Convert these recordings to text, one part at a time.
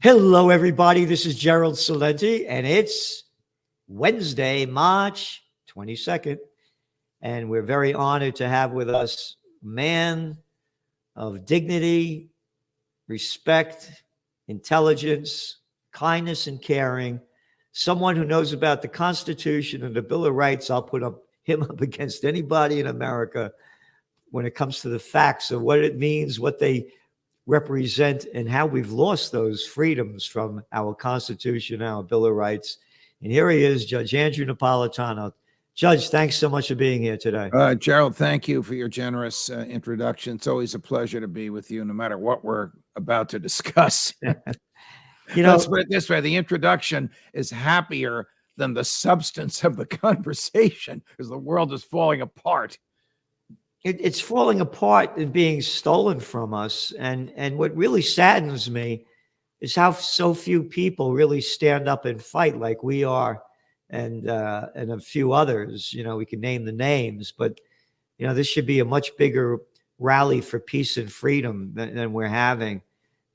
Hello, everybody. This is Gerald Celente, and it's Wednesday, March 22nd. And we're very honored to have with us a man of dignity, respect, intelligence, kindness, and caring, someone who knows about the Constitution and the Bill of Rights. I'll put him up against anybody in America when it comes to the facts of what it means, what they represent, and how we've lost those freedoms from our Constitution, our Bill of Rights. And here he is, Judge Andrew Napolitano. Judge, thanks so much for being here today. Gerald, thank you for your generous introduction. It's always a pleasure to be with you, no matter what we're about to discuss. Let's put it this way. The introduction is happier than the substance of the conversation because the world is falling apart. It's falling apart and being stolen from us. And what really saddens me is how so few people really stand up and fight like we are, and a few others. We can name the names, but this should be a much bigger rally for peace and freedom than we're having,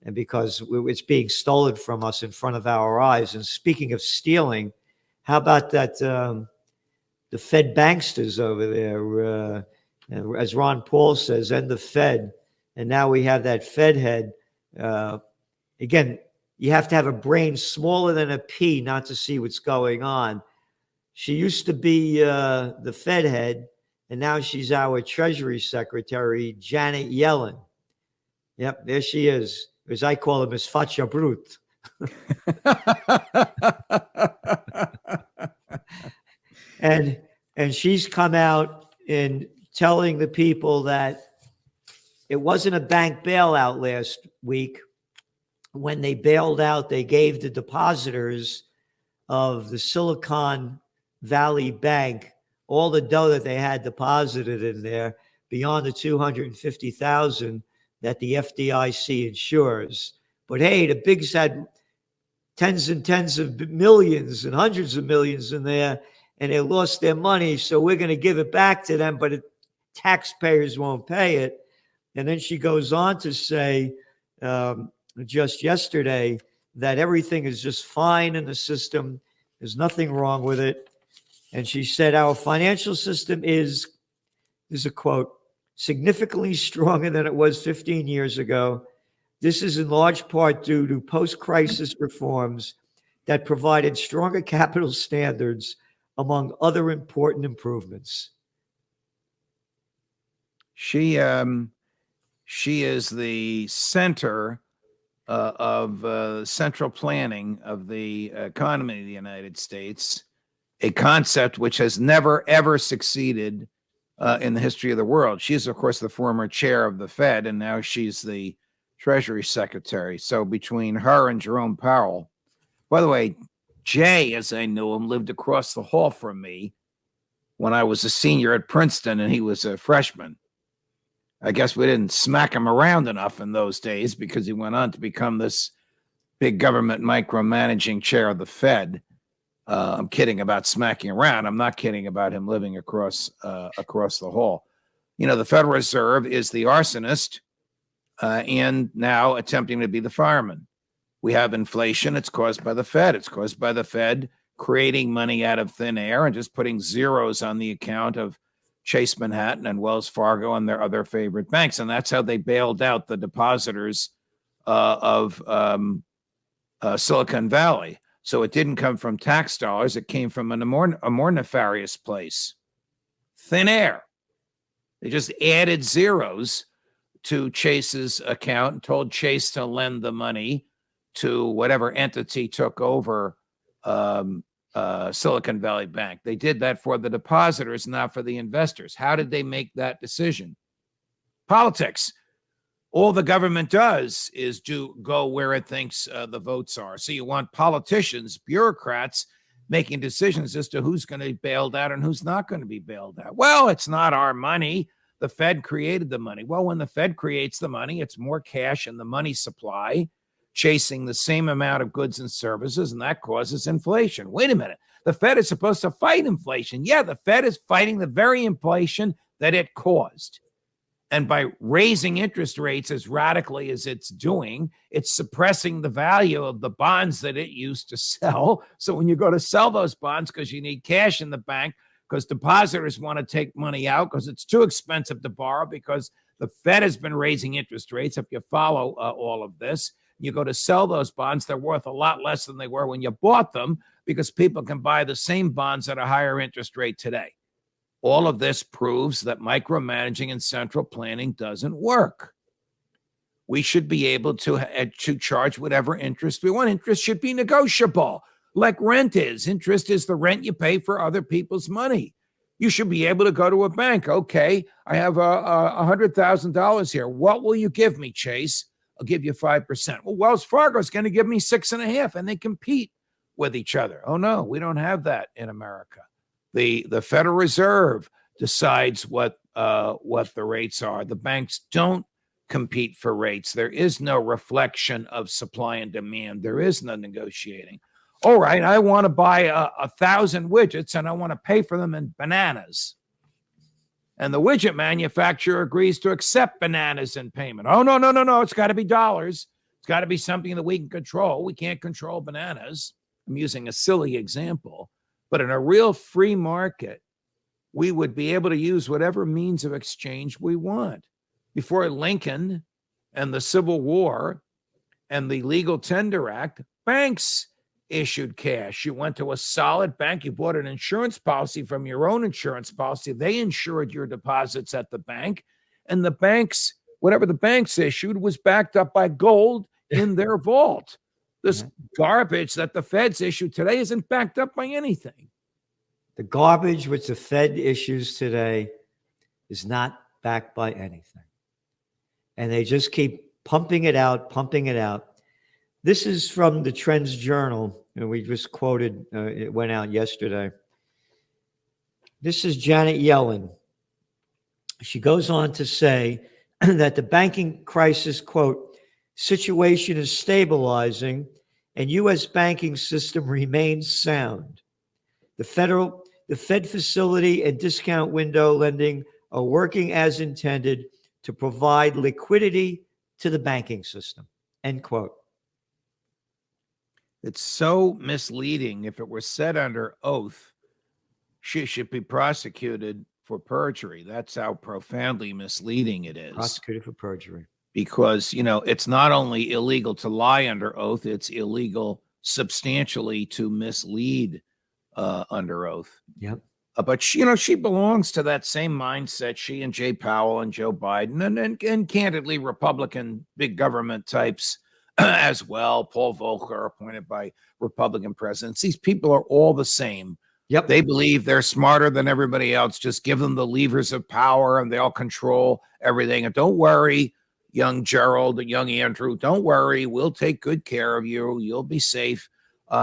and because it's being stolen from us in front of our eyes. And speaking of stealing, how about that the Fed banksters over there? As Ron Paul says, and the Fed. And now we have that Fed head. Again, you have to have a brain smaller than a pea not to see what's going on. She used to be the Fed head, and now she's our Treasury Secretary, Janet Yellen. Yep, there she is. As I call her, Miss Faccia Brute. and she's come out in telling the people that it wasn't a bank bailout last week. When they bailed out, they gave the depositors of the Silicon Valley Bank all the dough that they had deposited in there beyond the $250,000 that the FDIC insures. But hey, the bigs had tens and tens of millions and hundreds of millions in there, and they lost their money. So we're going to give it back to them, but taxpayers won't pay it. And then she goes on to say just yesterday that everything is just fine in the system. There's nothing wrong with it. And she said, our financial system is a quote, significantly stronger than it was 15 years ago. This is in large part due to post-crisis reforms that provided stronger capital standards, among other important improvements. She is the center of central planning of the economy of the United States, a concept which has never, ever succeeded in the history of the world. She's, of course, the former chair of the Fed, and now she's the Treasury Secretary. So between her and Jerome Powell, by the way, Jay, as I knew him, lived across the hall from me when I was a senior at Princeton and he was a freshman. I guess we didn't smack him around enough in those days because he went on to become this big government micromanaging chair of the Fed. I'm kidding about smacking around. I'm not kidding about him living across the hall. The Federal Reserve is the arsonist and now attempting to be the fireman. We have inflation. It's caused by the Fed. It's caused by the Fed creating money out of thin air and just putting zeros on the account of Chase Manhattan and Wells Fargo and their other favorite banks. And that's how they bailed out the depositors of Silicon Valley. So it didn't come from tax dollars. It came from a more nefarious place. Thin air. They just added zeros to Chase's account and told Chase to lend the money to whatever entity took over Silicon Valley Bank. They did that for the depositors, not for the investors. How did they make that decision? Politics. All the government does is go where it thinks the votes are. So you want politicians, bureaucrats, making decisions as to who's going to be bailed out and who's not going to be bailed out. Well, it's not our money. The Fed created the money. Well, when the Fed creates the money, it's more cash in the money supply, chasing the same amount of goods and services, and that causes inflation. Wait a minute. The Fed is supposed to fight inflation. Yeah, the Fed is fighting the very inflation that it caused. And by raising interest rates as radically as it's doing, it's suppressing the value of the bonds that it used to sell. So when you go to sell those bonds because you need cash in the bank, because depositors want to take money out because it's too expensive to borrow, because the Fed has been raising interest rates. If you follow all of this, you go to sell those bonds, they're worth a lot less than they were when you bought them, because people can buy the same bonds at a higher interest rate today. All of this proves that micromanaging and central planning doesn't work. We should be able to charge whatever interest we want. Interest should be negotiable, like rent is. Interest is the rent you pay for other people's money. You should be able to go to a bank. Okay, I have $100,000 here. What will you give me, Chase? I'll give you 5%. Well, Wells Fargo is going to give me 6.5%, and they compete with each other. Oh no, we don't have that in America. The Federal Reserve decides what the rates are. The banks don't compete for rates. There is no reflection of supply and demand. There is no negotiating. All right, I want to buy 1,000 widgets and I want to pay for them in bananas. And the widget manufacturer agrees to accept bananas in payment. Oh, no. It's got to be dollars. It's got to be something that we can control. We can't control bananas. I'm using a silly example. But in a real free market, we would be able to use whatever means of exchange we want. Before Lincoln and the Civil War and the Legal Tender Act, banks issued cash. You went to a solid bank, you bought an insurance policy from your own insurance policy. They insured your deposits at the bank, and the banks, whatever the banks issued, was backed up by gold in their vault. This garbage that the Feds issue today isn't backed up by anything. The garbage which the Fed issues today is not backed by anything. And they just keep pumping it out. This is from the Trends Journal, and we just quoted, it went out yesterday. This is Janet Yellen. She goes on to say that the banking crisis, quote, situation is stabilizing and U.S. banking system remains sound. The Fed facility and discount window lending are working as intended to provide liquidity to the banking system, end quote. It's so misleading. If it were said under oath, she should be prosecuted for perjury. That's how profoundly misleading it is. Prosecuted for perjury. Because, it's not only illegal to lie under oath, it's illegal substantially to mislead under oath. Yep. But she belongs to that same mindset. She and Jay Powell and Joe Biden and candidly Republican big government types as well. Paul Volcker, appointed by Republican presidents. These people are all the same. Yep. They believe they're smarter than everybody else. Just give them the levers of power and they'll control everything. And don't worry, young Gerald and young Andrew, don't worry. We'll take good care of you. You'll be safe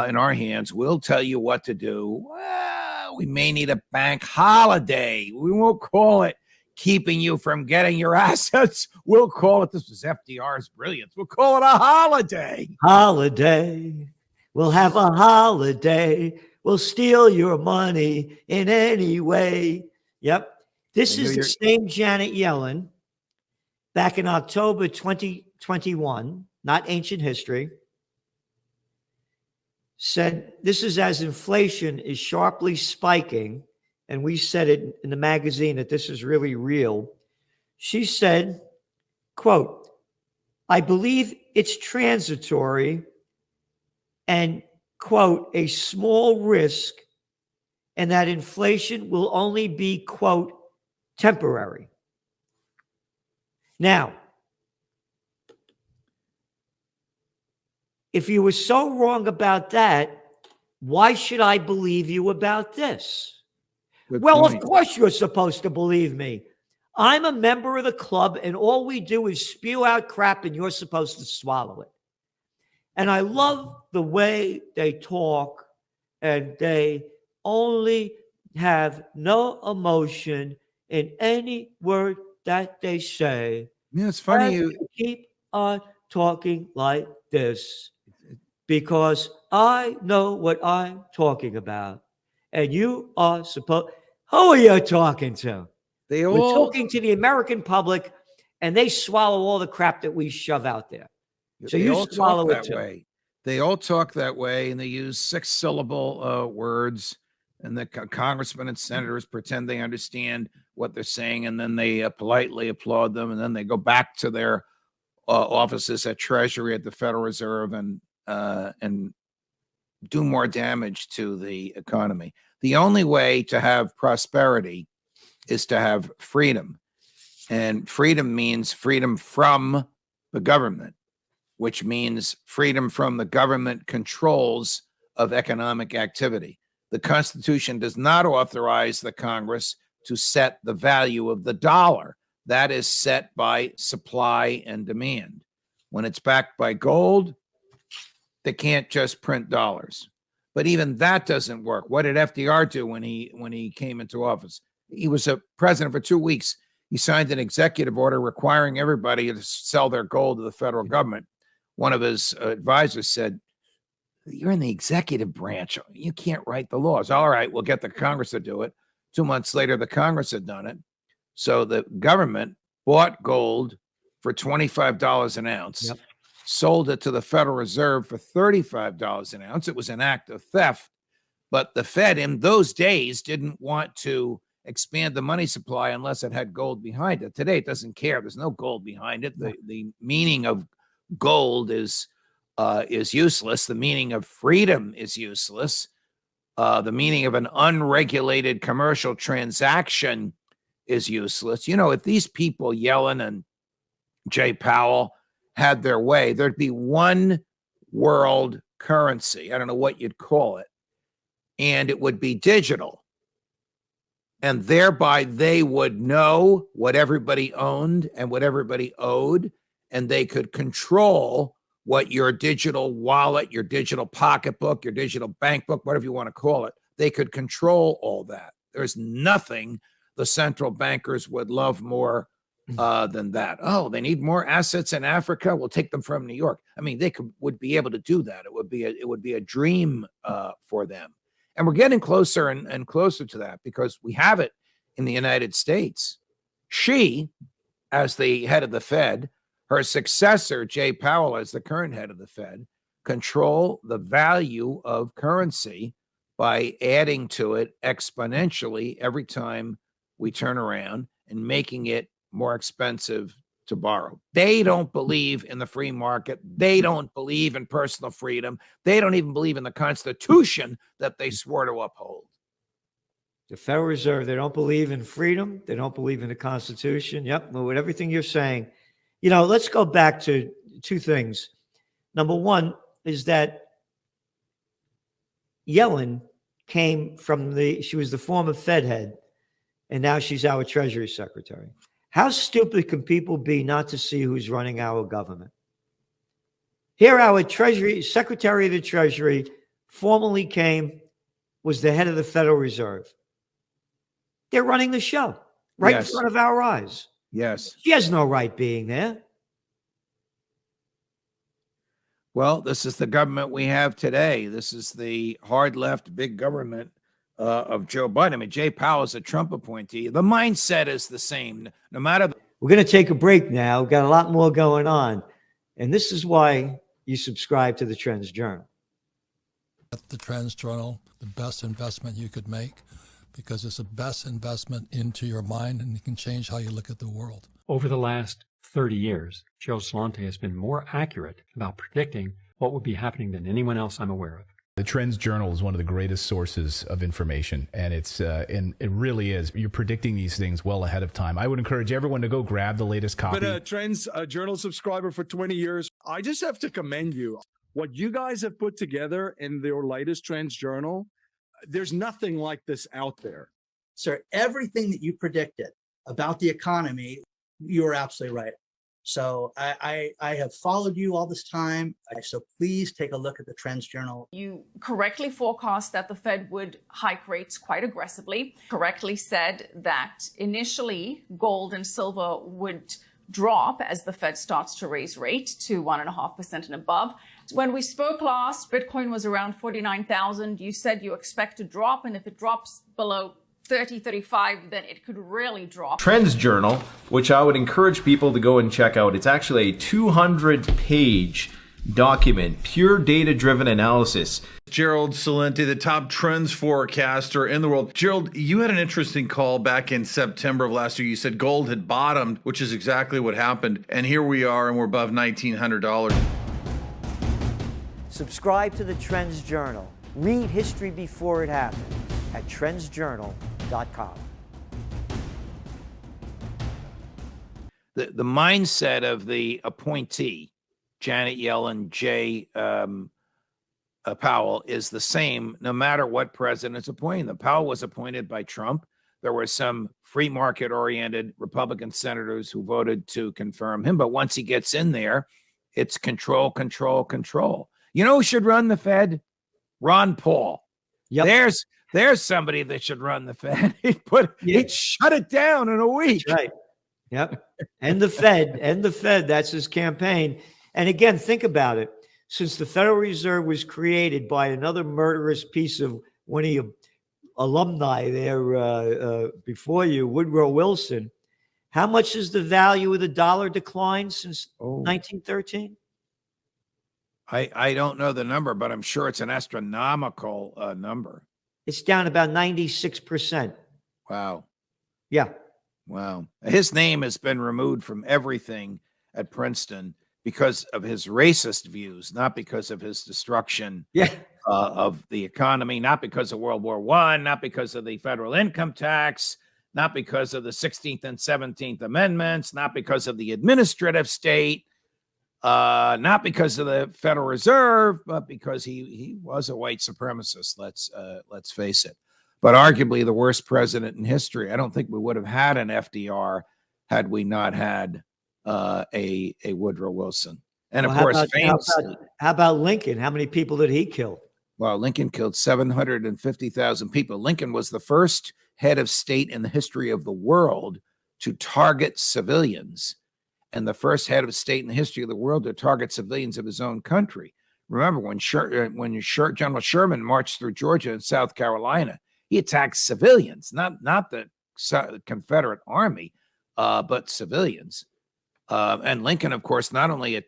in our hands. We'll tell you what to do. Well, we may need a bank holiday. We won't call it keeping you from getting your assets. We'll call it, this was FDR's brilliance, we'll call it a holiday. Holiday. We'll have a holiday. We'll steal your money in any way. Yep. This is the same Janet Yellen back in October 2021, not ancient history, said this is as inflation is sharply spiking, and we said it in the magazine that this is really real. She said, quote, I believe it's transitory and, quote, a small risk, and that inflation will only be, quote, temporary. Now, if you were so wrong about that, why should I believe you about this? Good well, point. Of course you're supposed to believe me. I'm a member of the club, and all we do is spew out crap, and you're supposed to swallow it. And I love the way they talk, and they only have no emotion in any word that they say. Yeah, it's funny you keep on talking like this, because I know what I'm talking about, and you are supposed. Who are you talking to? We're talking to the American public and they swallow all the crap that we shove out there. So They you all swallow talk it that too. way. They all talk that way, and they use 6-syllable words. And the congressmen and senators pretend they understand what they're saying, and then they politely applaud them, and then they go back to their offices at Treasury, at the Federal Reserve, and do more damage to the economy. The only way to have prosperity is to have freedom, and freedom means freedom from the government, which means freedom from the government controls of economic activity. The Constitution does not authorize the Congress to set the value of the dollar. That is set by supply and demand. When it's backed by gold, they can't just print dollars. But even that doesn't work. What did FDR do when he came into office? He was a president for 2 weeks. He signed an executive order requiring everybody to sell their gold to the federal government. One of his advisors said, "You're in the executive branch. You can't write the laws." All right, we'll get the Congress to do it. 2 months later, the Congress had done it. So the government bought gold for $25 an ounce, Yep. sold it to the Federal Reserve for $35 an ounce. It was an act of theft. But the Fed in those days didn't want to expand the money supply unless it had gold behind it. Today, it doesn't care. There's no gold behind it. The meaning of gold is useless. The meaning of freedom is useless. The meaning of an unregulated commercial transaction is useless. You know, if these people, Yellen and Jay Powell, had their way, there'd be one world currency. I don't know what you'd call it. And it would be digital. And thereby they would know what everybody owned and what everybody owed. And they could control what your digital wallet, your digital pocketbook, your digital bank book, whatever you want to call it, they could control all that. There's nothing the central bankers would love more than that. Oh, they need more assets in Africa. We'll take them from New York. I mean, they would be able to do that. It would be a dream for them. And we're getting closer and closer to that because we have it in the United States. She, as the head of the Fed, her successor, Jay Powell, as the current head of the Fed, control the value of currency by adding to it exponentially every time we turn around and making it more expensive to borrow. They don't believe in the free market. They don't believe in personal freedom. They don't even believe in the Constitution that they swore to uphold. The Federal Reserve, they don't believe in freedom. They don't believe in the Constitution. Yep, with everything you're saying. You know, let's go back to two things. Number one is that Yellen came from she was the former Fed head, and now she's our Treasury Secretary. How stupid can people be not to see who's running our government? Here, our Treasury Secretary of the Treasury formerly was the head of the Federal Reserve. They're running the show right in front of our eyes. Yes. She has no right being there. Well, this is the government we have today. This is the hard left big government of Joe Biden. I mean, Jay Powell is a Trump appointee. The mindset is the same. No matter. We're going to take a break now. We've got a lot more going on. And this is why you subscribe to the Trends Journal. The Trends Journal, the best investment you could make, because it's the best investment into your mind, and it can change how you look at the world. Over the last 30 years, Gerald Celente has been more accurate about predicting what would be happening than anyone else I'm aware of. The Trends Journal is one of the greatest sources of information, and and it really is. You're predicting these things well ahead of time. I would encourage everyone to go grab the latest copy. But a Trends Journal subscriber for 20 years. I just have to commend you. What you guys have put together in your latest Trends Journal, there's nothing like this out there. Sir, everything that you predicted about the economy, you were absolutely right. So I have followed you all this time. So please take a look at the Trends Journal. You correctly forecast that the Fed would hike rates quite aggressively, correctly said that initially gold and silver would drop as the Fed starts to raise rate to 1.5% and above. When we spoke last, Bitcoin was around 49,000. You said you expect to drop, and if it drops below 30, 35, then it could really drop. Trends Journal, which I would encourage people to go and check out. It's actually a 200-page document, pure data-driven analysis. Gerald Celente, the top trends forecaster in the world. Gerald, you had an interesting call back in September of last year. You said gold had bottomed, which is exactly what happened. And here we are, and we're above $1,900. Subscribe to the Trends Journal. Read history before it happened at trendsjournal.com. The mindset of the appointee, Janet Yellen, Jay Powell, is the same no matter what president's appointing them. Powell was appointed by Trump. There were some free market oriented Republican senators who voted to confirm him. But once he gets in there, it's control, control, control. You know who should run the Fed? Ron Paul. Yep. There's somebody that should run the Fed. He'd shut it down in a week. That's right. Yep. And the Fed, that's his campaign. And again, think about it. Since the Federal Reserve was created by another murderous piece of one of your alumni there before you, Woodrow Wilson, how much has the value of the dollar declined since 1913? I don't know the number, but I'm sure it's an astronomical number. It's down about 96%. Wow. Yeah. Wow. His name has been removed from everything at Princeton because of his racist views, not because of his destruction of the economy, not because of World War I, not because of the federal income tax, not because of the 16th and 17th Amendments, not because of the administrative state, not because of the Federal Reserve, but because he was a white supremacist. Let's face it. But arguably the worst president in history. I don't think we would have had an FDR had we not had a Woodrow Wilson. And of course, famously, how about Lincoln? How many people did he kill? Well, Lincoln killed 750,000 people. Lincoln was the first head of state in the history of the world to target civilians, and the first head of state in the history of the world to target civilians of his own country. Remember when General Sherman marched through Georgia and South Carolina, he attacked civilians, not the Confederate Army, but civilians. And Lincoln, of course, not only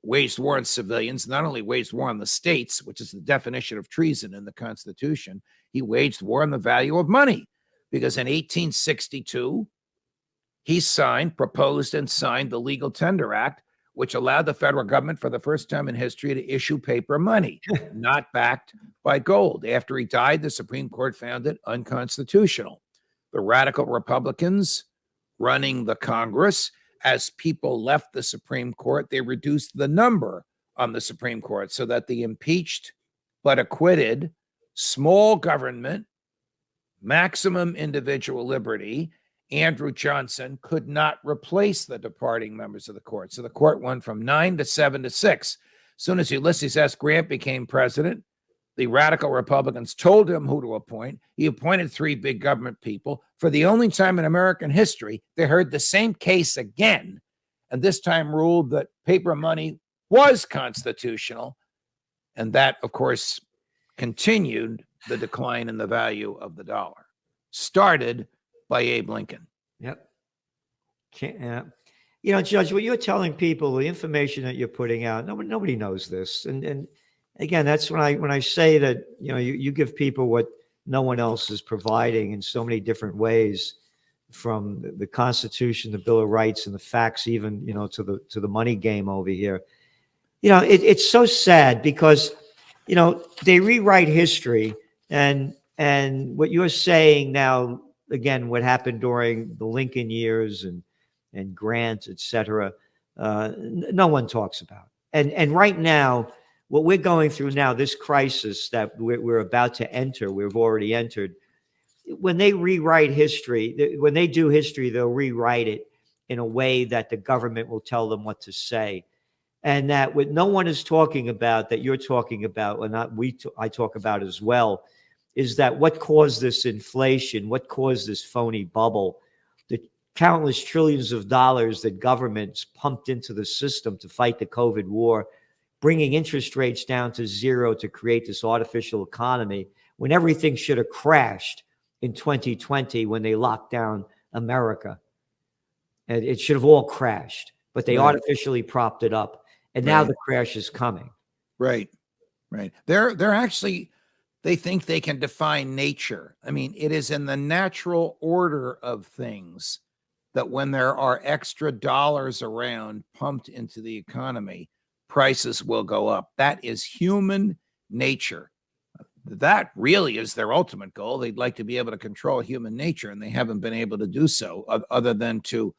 waged war on civilians, not only waged war on the states, which is the definition of treason in the Constitution, he waged war on the value of money. Because in 1862, he proposed and signed the Legal Tender Act, which allowed the federal government for the first time in history to issue paper money, not backed by gold. After he died, the Supreme Court found it unconstitutional. The radical Republicans running the Congress, as people left the Supreme Court, they reduced the number on the Supreme Court so that the impeached but acquitted, small government, maximum individual liberty, Andrew Johnson could not replace the departing members of the court. So the court went from 9 to 7 to 6. As soon as Ulysses S. Grant became president, the radical Republicans told him who to appoint. He appointed 3 big government people. For the only time in American history, they heard the same case again, and this time ruled that paper money was constitutional. And that, of course, continued the decline in the value of the dollar, started by Abe Lincoln. Yep. You know, Judge, what you're telling people, the information that you're putting out, nobody knows this. And again, that's when I say that, you know, you give people what no one else is providing in so many different ways, from the Constitution, the Bill of Rights, and the facts, even, you know, to the money game over here. You know, it's so sad because, you know, they rewrite history, and what you're saying now, again, what happened during the Lincoln years and Grant, et cetera, no one talks about. And right now, what we're going through now, this crisis that we're about to enter, we've already entered, when they rewrite history, when they do history, they'll rewrite it in a way that the government will tell them what to say. And that what no one is talking about, that you're talking about, or not, I talk about as well, is that what caused this inflation, what caused this phony bubble, the countless trillions of dollars that governments pumped into the system to fight the COVID war, bringing interest rates down to 0 to create this artificial economy when everything should have crashed in 2020 when they locked down America. And it should have all crashed, but they artificially propped it up. And now the crash is coming. Right. They're actually, they think they can define nature. I mean, it is in the natural order of things that when there are extra dollars around pumped into the economy, prices will go up. That is human nature. That really is their ultimate goal. They'd like to be able to control human nature, and they haven't been able to do so other than to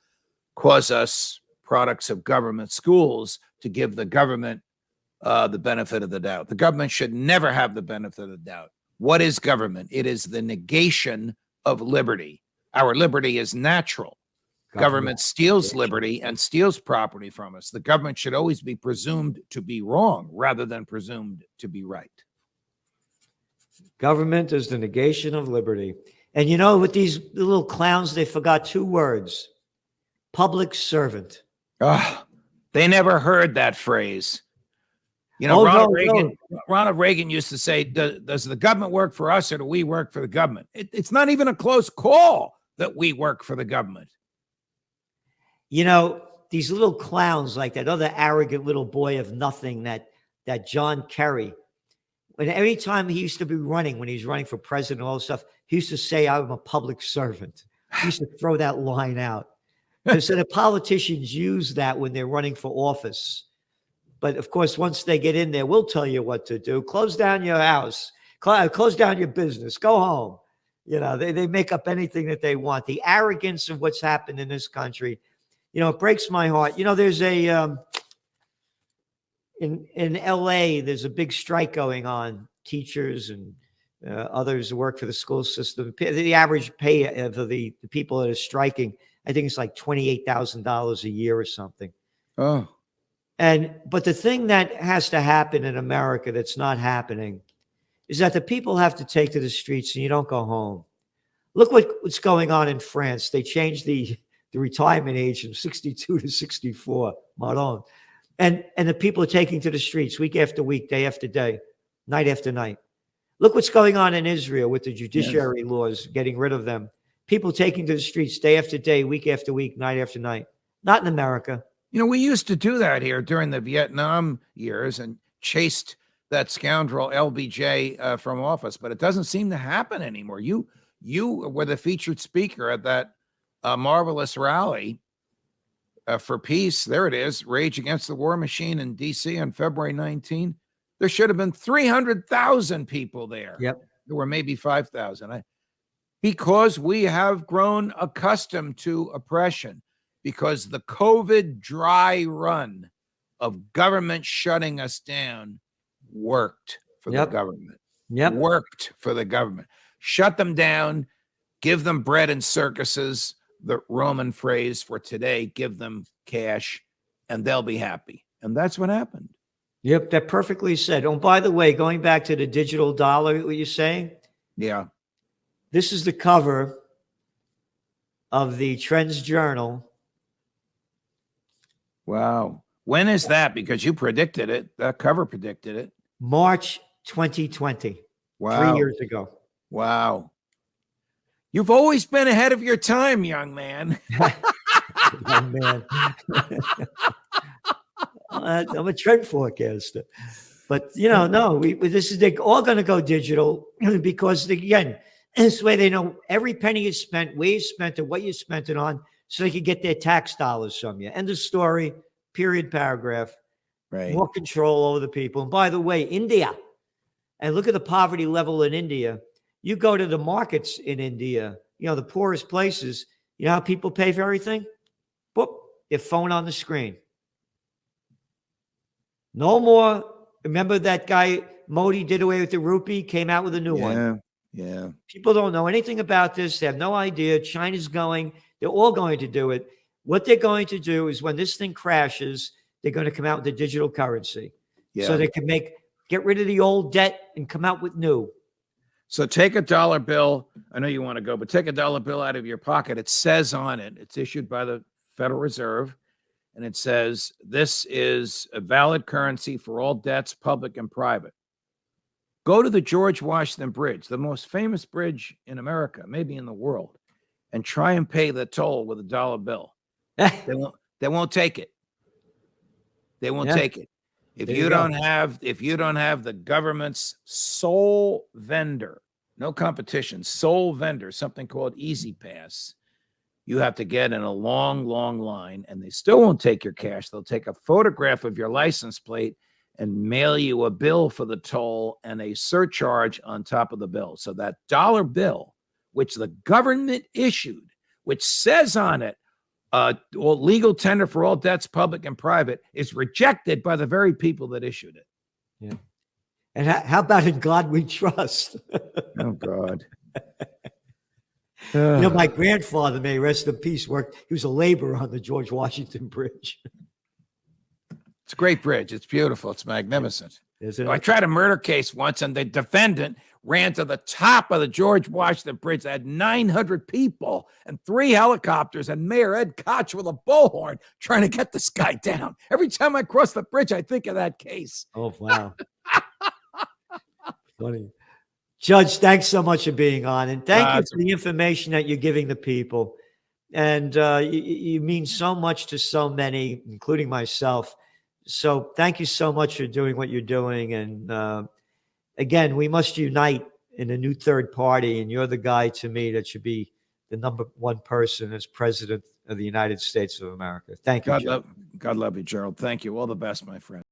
cause us products of government schools to give the government the benefit of the doubt. The government should never have the benefit of the doubt. What is government? It is the negation of liberty. Our liberty is natural. Government steals liberty and steals property from us. The government should always be presumed to be wrong rather than presumed to be right. Government is the negation of liberty. And you know, with these little clowns, they forgot two words: public servant. They never heard that phrase. You know, Ronald Reagan used to say, does the government work for us or do we work for the government? It's not even a close call that we work for the government. You know, these little clowns like that other arrogant little boy of nothing, that John Kerry, when every time he used to be running, when he was running for president and all this stuff, he used to say, I'm a public servant. He used to throw that line out. So the politicians use that when they're running for office. But of course, once they get in there, we'll tell you what to do. Close down your house, close down your business, go home. You know, they make up anything that they want. The arrogance of what's happened in this country, you know, it breaks my heart. You know, there's a, in LA, there's a big strike going on. Teachers and others who work for the school system. The average pay of the people that are striking, I think it's like $28,000 a year or something. Oh. But the thing that has to happen in America that's not happening is that the people have to take to the streets and you don't go home. Look what's going on in France. They changed the retirement age from 62 to 64. Marron. And the people are taking to the streets week after week, day after day, night after night. Look what's going on in Israel with the judiciary laws, getting rid of them. People taking to the streets day after day, week after week, night after night. Not in America. You know, we used to do that here during the Vietnam years and chased that scoundrel LBJ from office, but it doesn't seem to happen anymore. You were the featured speaker at that marvelous rally for peace. There it is, Rage Against the War Machine in D.C. on February 19. There should have been 300,000 people there. Yep. There were maybe 5,000. Because we have grown accustomed to oppression. Because the COVID dry run of government shutting us down worked for the government. Worked for the government. Shut them down, give them bread and circuses, the Roman phrase for today, give them cash, and they'll be happy. And that's what happened. Yep, that perfectly said. Oh, by the way, going back to the digital dollar, what you're saying? Yeah. This is the cover of the Trends Journal. Wow. When is that? Because you predicted it. That cover predicted it. March 2020. Wow. 3 years ago. Wow. You've always been ahead of your time, young man. Young man. I'm a trend forecaster. But, you know, no, they're all going to go digital because, again, this way they know every penny you spent, where you spent it, what you spent it on, so they can get their tax dollars from you. End of story, period, paragraph. Right. More control over the people. And by the way, India, and look at the poverty level in India. You go to the markets in India, you know, the poorest places, you know how people pay for everything? Boop, their phone on the screen. No more. Remember that guy, Modi did away with the rupee, came out with a new one. Yeah. People don't know anything about this. They have no idea. China's going. They're all going to do it. What they're going to do is when this thing crashes, they're going to come out with the digital currency. Yeah. So they can get rid of the old debt and come out with new. So take a dollar bill. I know you want to go, but take a dollar bill out of your pocket. It says on it, it's issued by the Federal Reserve, and it says, this is a valid currency for all debts, public and private. Go to the George Washington Bridge, the most famous bridge in America, maybe in the world, and try and pay the toll with a dollar bill. They won't take it. They won't take it. If There you you go. don't have the government's sole vendor, no competition, sole vendor, something called Easy Pass, you have to get in a long, long line, and they still won't take your cash. They'll take a photograph of your license plate and mail you a bill for the toll and a surcharge on top of the bill. So that dollar bill, which the government issued, which says on it, legal tender for all debts, public and private, is rejected by the very people that issued it. Yeah. And how about in God we trust? Oh, God. You know, my grandfather, may he rest in peace, he was a laborer on the George Washington Bridge. It's a great bridge. It's beautiful. It's magnificent. Isn't I it? tried a murder case once, and the defendant ran to the top of the George Washington Bridge. That had 900 people and 3 helicopters, and Mayor Ed Koch with a bullhorn trying to get this guy down. Every time I cross the bridge, I think of that case. Oh, wow. Funny. Judge, thanks so much for being on, and thank you for the information that you're giving the people. And you mean so much to so many, including myself. So thank you so much for doing what you're doing. And again, we must unite in a new third party, and you're the guy to me that should be the number one person as president of the United States of America. Thank you, Judge. God love you, Gerald. Thank you. All the best, my friend.